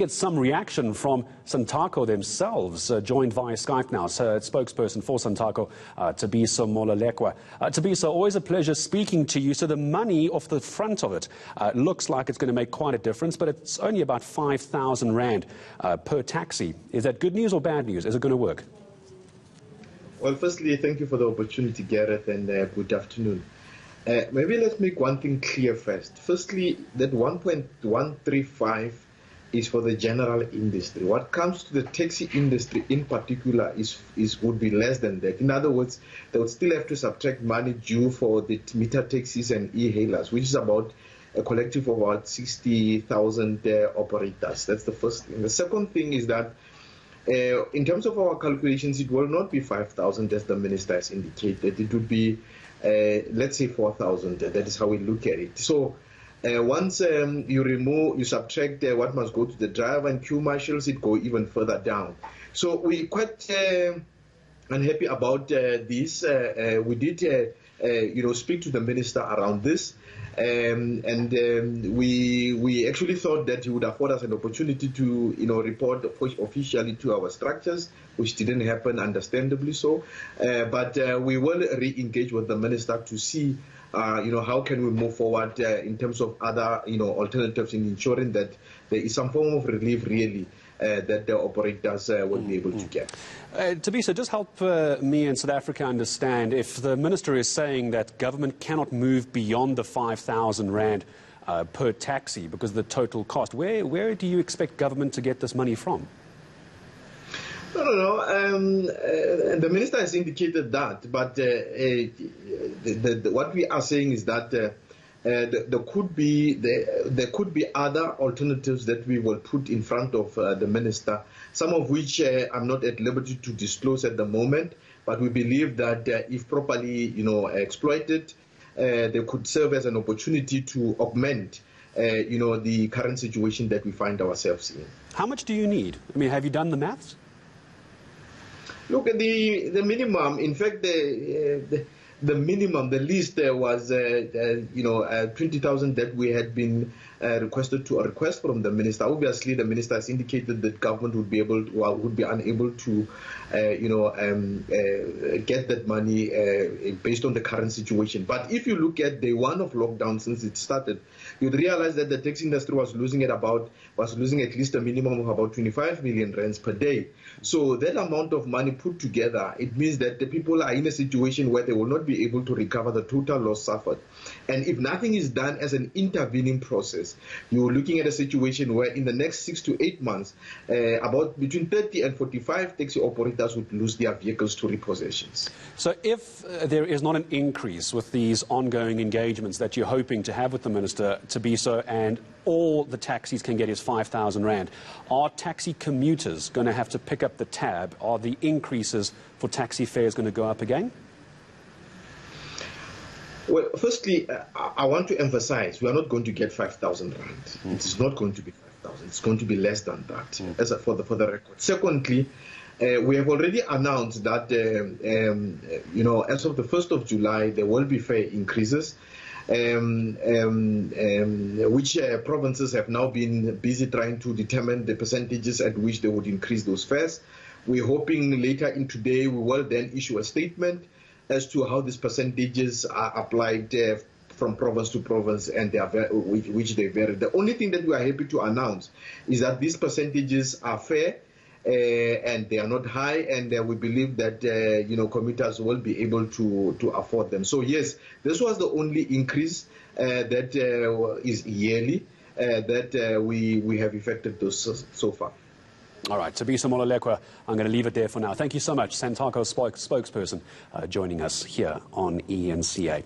Get some reaction from Santaco themselves, joined via Skype now. So spokesperson for Santaco, Thabiso Molelekwa. Thabiso, always a pleasure speaking to you. So the money off the front of it looks like it's going to make quite a difference, but it's only about 5,000 rand per taxi. Is that good news or bad news? Is it going to work? Well, firstly, thank you for the opportunity, Gareth, and good afternoon. Maybe let's make one thing clear first. Firstly, that 1.135 is for the general industry. What comes to the taxi industry in particular would be less than that. In other words, they would still have to subtract money due for the meter taxis and e-hailers, which is about a collective of about 60,000 operators. That's the first thing. The second thing is that in terms of our calculations, it will not be 5,000 as the minister has indicated. It would be, let's say, 4,000. That is how we look at it. So once you subtract what must go to the driver and queue marshals, it go even further down. So we're quite unhappy about this. We did, speak to the minister around this, and we actually thought that he would afford us an opportunity to, report officially to our structures, which didn't happen, understandably so. But we will re-engage with the minister to see, how can we move forward in terms of other, alternatives in ensuring that there is some form of relief, really, that the operators will be able to get. Thabiso, just help me in South Africa understand, if the minister is saying that government cannot move beyond the 5,000 rand per taxi because of the total cost, where do you expect government to get this money from? No. The minister has indicated that, but what we are saying is that there could be other alternatives that we will put in front of the minister, some of which I'm not at liberty to disclose at the moment, but we believe that if properly exploited, they could serve as an opportunity to augment the current situation that we find ourselves in. How much do you need? I mean, have you done the maths? Look at the minimum. In fact, the minimum, the least was 20,000 that we had been requested to request from the minister. Obviously, the minister has indicated that government would be unable to get that money based on the current situation. But if you look at day one of lockdown since it started, you'd realize that the taxi industry was losing at least a minimum of about 25 million rands per day. So that amount of money put together, it means that the people are in a situation where they will not be able to recover the total loss suffered. And if nothing is done as an intervening process, you're looking at a situation where in the next 6 to 8 months, about between 30 and 45 taxi operators would lose their vehicles to repossessions. So if there is not an increase with these ongoing engagements that you're hoping to have with the minister, Thabiso, and all the taxis can get is 5,000 rand, are taxi commuters going to have to pick up the tab? Are the increases for taxi fares going to go up again? Well, firstly, I want to emphasize we are not going to get 5,000 rand. It is not going to be 5,000. It's going to be less than that, for the record. Secondly, we have already announced that, as of the 1st of July, there will be fare increases, which provinces have now been busy trying to determine the percentages at which they would increase those fares. We're hoping later in today we will then issue a statement as to how these percentages are applied from province to province and which they vary. The only thing that we are happy to announce is that these percentages are fair and they are not high, and we believe that commuters will be able to afford them. So yes, this was the only increase that is yearly that we have effected those so far. All right, Thabiso Molelekwa, I'm going to leave it there for now. Thank you so much. Santaco spokesperson joining us here on eNCA.